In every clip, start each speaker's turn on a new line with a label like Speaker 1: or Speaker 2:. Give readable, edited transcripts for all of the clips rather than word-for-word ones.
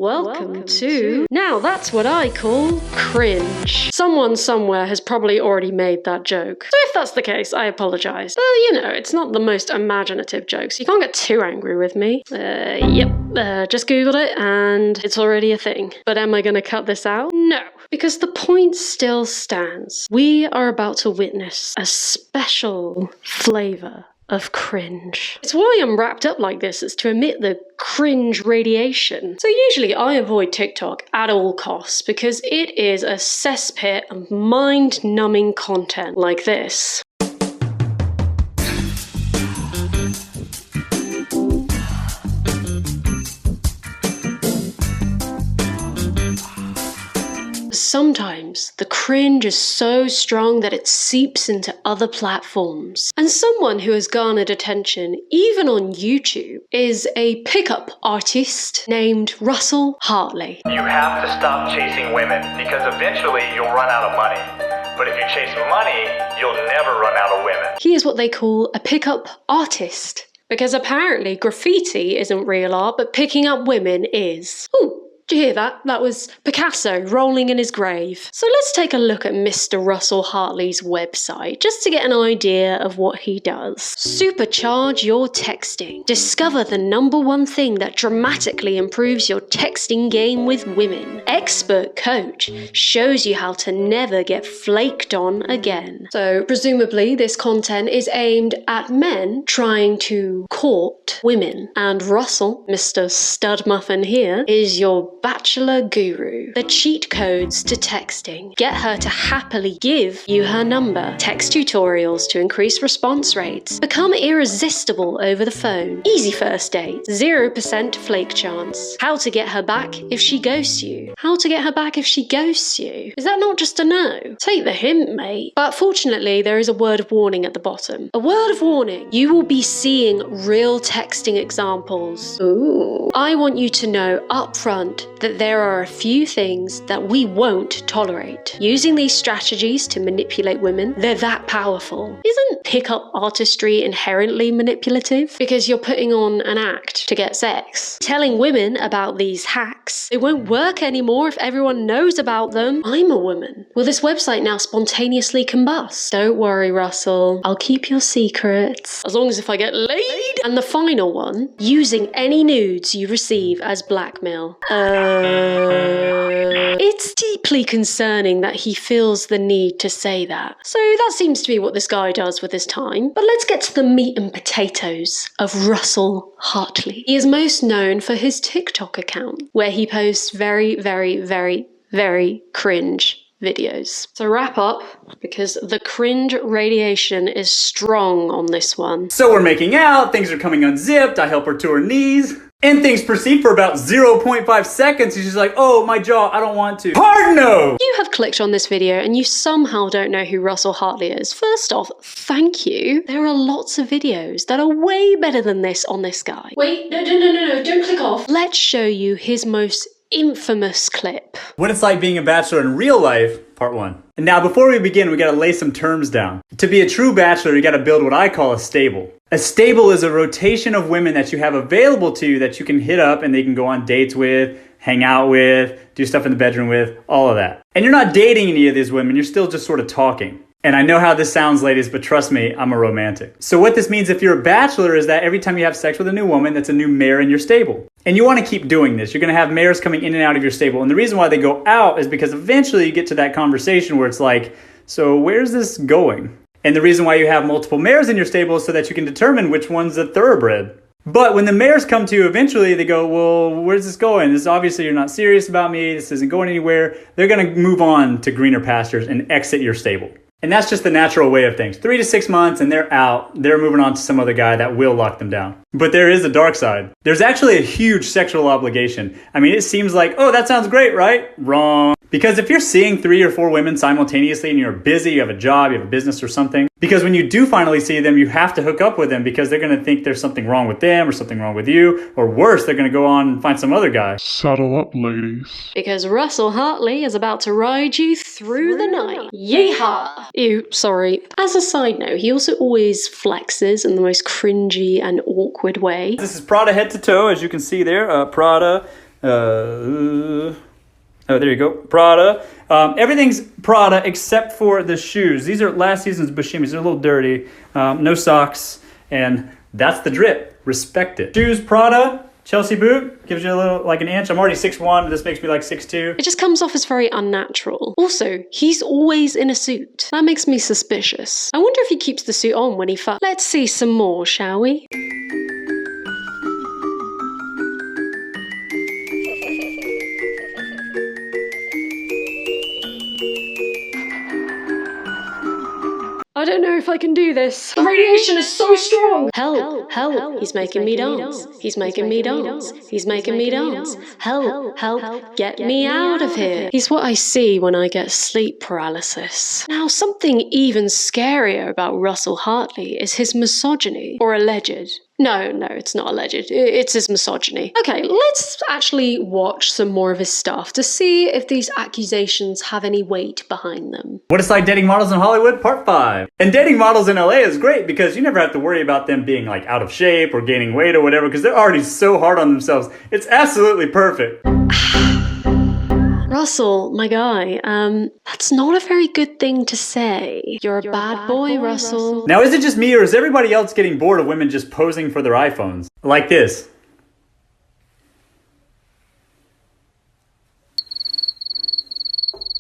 Speaker 1: Welcome to... Now that's what I call cringe. Someone somewhere has probably already made that joke. So if that's the case, I apologise. It's not the most imaginative jokes. You can't get too angry with me. Just googled it and it's already a thing. But am I gonna cut this out? No. Because the point still stands. We are about to witness a special flavour of cringe. It's why I'm wrapped up like this, is to emit the cringe radiation. So usually I avoid TikTok at all costs because it is a cesspit of mind-numbing content like this. Sometimes the cringe is so strong that it seeps into other platforms. And someone who has garnered attention, even on YouTube, is a pickup artist named Russell Hartley.
Speaker 2: You have to stop chasing women because eventually you'll run out of money. But if you chase money, you'll never run out of women.
Speaker 1: He is what they call a pickup artist. Because apparently graffiti isn't real art, but picking up women is. Ooh. Did you hear that? That was Picasso rolling in his grave. So let's take a look at Mr. Russell Hartley's website, just to get an idea of what he does. Supercharge your texting. Discover the #1 thing that dramatically improves your texting game with women. Expert coach shows you how to never get flaked on again. So presumably this content is aimed at men trying to court women. And Russell, Mr. Stud Muffin here, is your bachelor guru. The cheat codes to texting. Get her to happily give you her number. Text tutorials to increase response rates. Become irresistible over the phone. Easy first date. 0% flake chance. How to get her back if she ghosts you. How to get her back if she ghosts you. Is that not just a no? Take the hint, mate. But fortunately, there is a word of warning at the bottom. A word of warning. You will be seeing real texting examples. Ooh. I want you to know up front that there are a few things that we won't tolerate. Using these strategies to manipulate women, they're that powerful. Isn't pickup artistry inherently manipulative? Because you're putting on an act to get sex. Telling women about these hacks, it won't work anymore if everyone knows about them. I'm a woman. Will this website now spontaneously combust? Don't worry, Russell. I'll keep your secrets. As long as if I get laid. And the final one, using any nudes you receive as blackmail. It's deeply concerning that he feels the need to say that. So that seems to be what this guy does with his time. But let's get to the meat and potatoes of Russell Hartley. He is most known for his TikTok account, where he posts very, very, very, very cringe videos. So wrap up, because the cringe radiation is strong on this one.
Speaker 3: So we're making out, things are coming unzipped, I help her to her knees, and things proceed for about 0.5 seconds, and she's like, oh, my jaw, I don't want to. Hard no!
Speaker 1: You have clicked on this video and you somehow don't know who Russell Hartley is. First off, thank you. There are lots of videos that are way better than this on this guy. Wait, no, don't click off. Let's show you his most infamous clip.
Speaker 3: What it's like being a bachelor in real life, part 1. And now before we begin, we gotta lay some terms down. To be a true bachelor, you gotta build what I call a stable. A stable is a rotation of women that you have available to you that you can hit up and they can go on dates with, hang out with, do stuff in the bedroom with, all of that. And you're not dating any of these women, you're still just sort of talking. And I know how this sounds, ladies, but trust me, I'm a romantic. So what this means if you're a bachelor is that every time you have sex with a new woman, that's a new mare in your stable. And you want to keep doing this. You're going to have mares coming in and out of your stable. And the reason why they go out is because eventually you get to that conversation where it's like, so where's this going? And the reason why you have multiple mares in your stable is so that you can determine which one's a thoroughbred. But when the mares come to you eventually, they go, well, where's this going? This obviously you're not serious about me. This isn't going anywhere. They're going to move on to greener pastures and exit your stable. And that's just the natural way of things. 3 to 6 months and they're out. They're moving on to some other guy that will lock them down. But there is a dark side. There's actually a huge sexual obligation. I mean, it seems like, oh, that sounds great, right? Wrong. Because if you're seeing 3 or 4 women simultaneously and you're busy, you have a job, you have a business or something, because when you do finally see them, you have to hook up with them because they're going to think there's something wrong with them or something wrong with you, or worse, they're going to go on and find some other guy.
Speaker 4: Saddle up, ladies.
Speaker 1: Because Russell Hartley is about to ride you through the night. Yeehaw! Ew, sorry. As a side note, he also always flexes in the most cringy and awkward way.
Speaker 3: This is Prada head to toe, as you can see there. Prada. Oh, there you go. Prada. Everything's Prada except for the shoes. These are last season's Bushimis. They're a little dirty. No socks. And that's the drip. Respect it. Shoes, Prada. Chelsea boot. Gives you a little, like an inch. I'm already 6'1". This makes me like 6'2".
Speaker 1: It just comes off as very unnatural. Also, he's always in a suit. That makes me suspicious. I wonder if he keeps the suit on when he fucks. Let's see some more, shall we? I don't know if I can do this. The radiation is so strong. Help, help, he's making me dance. He's making me dance. He's making me dance. Help, help, get me out of here. He's what I see when I get sleep paralysis. Now, something even scarier about Russell Hartley is his misogyny, or alleged. No, it's not alleged. It's his misogyny. Okay, let's actually watch some more of his stuff to see if these accusations have any weight behind them.
Speaker 3: What it's like dating models in Hollywood, part 5. And dating models in LA is great because you never have to worry about them being like out of shape or gaining weight or whatever because they're already so hard on themselves. It's absolutely perfect.
Speaker 1: Russell, my guy, that's not a very good thing to say. You're a bad boy, Russell.
Speaker 3: Now, is it just me or is everybody else getting bored of women just posing for their iPhones? Like this.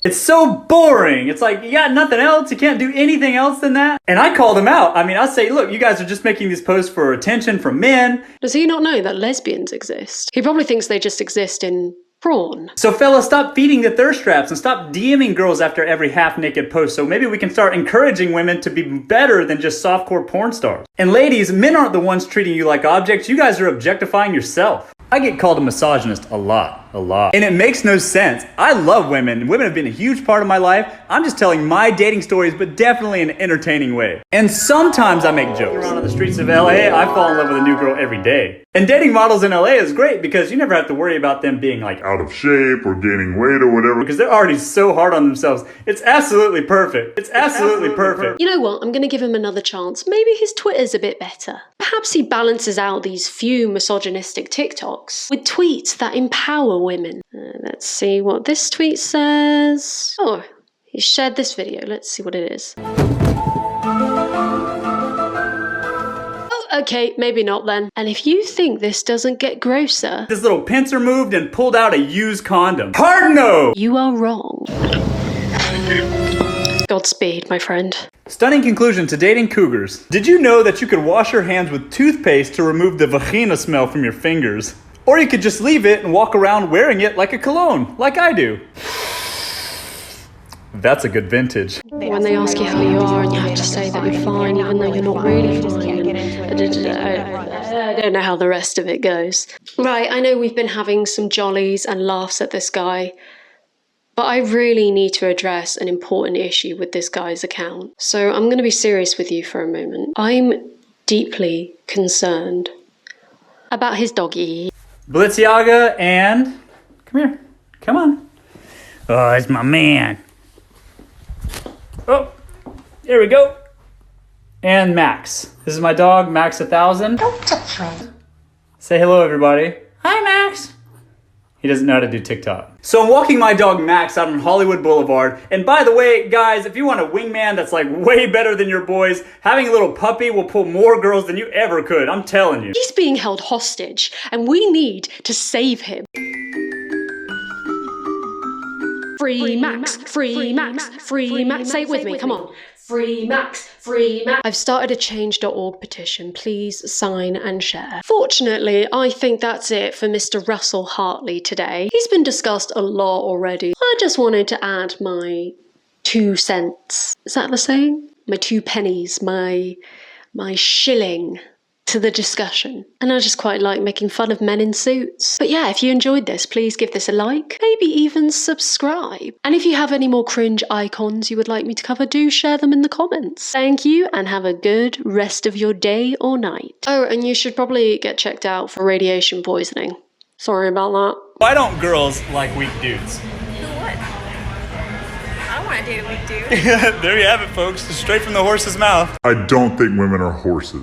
Speaker 3: It's so boring. It's like, you got nothing else? You can't do anything else than that? And I called him out. I mean, I say, look, you guys are just making these posts for attention from men.
Speaker 1: Does he not know that lesbians exist? He probably thinks they just exist in prawn.
Speaker 3: So fellas, stop feeding the thirst traps and stop DMing girls after every half-naked post so maybe we can start encouraging women to be better than just softcore porn stars. And ladies, men aren't the ones treating you like objects. You guys are objectifying yourself. I get called a misogynist a lot. And it makes no sense. I love women. Women have been a huge part of my life. I'm just telling my dating stories, but definitely in an entertaining way. And sometimes I make jokes. Around on the streets of LA, I fall in love with a new girl every day. And dating models in LA is great because you never have to worry about them being like out of shape or gaining weight or whatever because they're already so hard on themselves. It's absolutely perfect. It's absolutely perfect.
Speaker 1: You know what? I'm going to give him another chance. Maybe his Twitter's a bit better. Perhaps he balances out these few misogynistic TikToks with tweets that empower women. Let's see what this tweet says. Oh, he shared this video. Let's see what it is. Oh, okay, maybe not then. And if you think this doesn't get grosser,
Speaker 3: this little pincer moved and pulled out a used condom. Hard no!
Speaker 1: You are wrong. Godspeed, my friend.
Speaker 3: Stunning conclusion to dating cougars. Did you know that you could wash your hands with toothpaste to remove the vagina smell from your fingers? Or you could just leave it and walk around wearing it like a cologne, like I do. That's a good vintage.
Speaker 1: When they ask you how you are and you have to say that you're fine even though you're not really fine. I don't know how the rest of it goes. Right, I know we've been having some jollies and laughs at this guy, but I really need to address an important issue with this guy's account. So I'm going to be serious with you for a moment. I'm deeply concerned about his doggy.
Speaker 3: Balenciaga and... Come here. Come on. Oh, it's my man. Oh, there we go. And Max. This is my dog, Max 1000.
Speaker 5: Don't touch me.
Speaker 3: Say hello, everybody. Hi, Max. He doesn't know how to do TikTok. So I'm walking my dog Max out on Hollywood Boulevard. And by the way, guys, if you want a wingman that's like way better than your boys, having a little puppy will pull more girls than you ever could. I'm telling you.
Speaker 1: He's being held hostage and we need to save him. Free Max, free Max, free Max. Say it with me, come on. Free Max, free Max. I've started a change.org petition. Please sign and share. Fortunately, I think that's it for Mr. Russell Hartley today. He's been discussed a lot already. I just wanted to add my 2 cents. Is that the saying? My 2 pennies, my shilling to the discussion. And I just quite like making fun of men in suits. But yeah, if you enjoyed this, please give this a like, maybe even subscribe. And if you have any more cringe icons you would like me to cover, do share them in the comments. Thank you and have a good rest of your day or night. Oh, and you should probably get checked out for radiation poisoning. Sorry about that.
Speaker 3: Why don't girls like weak dudes?
Speaker 5: Who would? I don't want to date a weak dude.
Speaker 3: There you have it, folks. Straight from the horse's mouth.
Speaker 4: I don't think women are horses.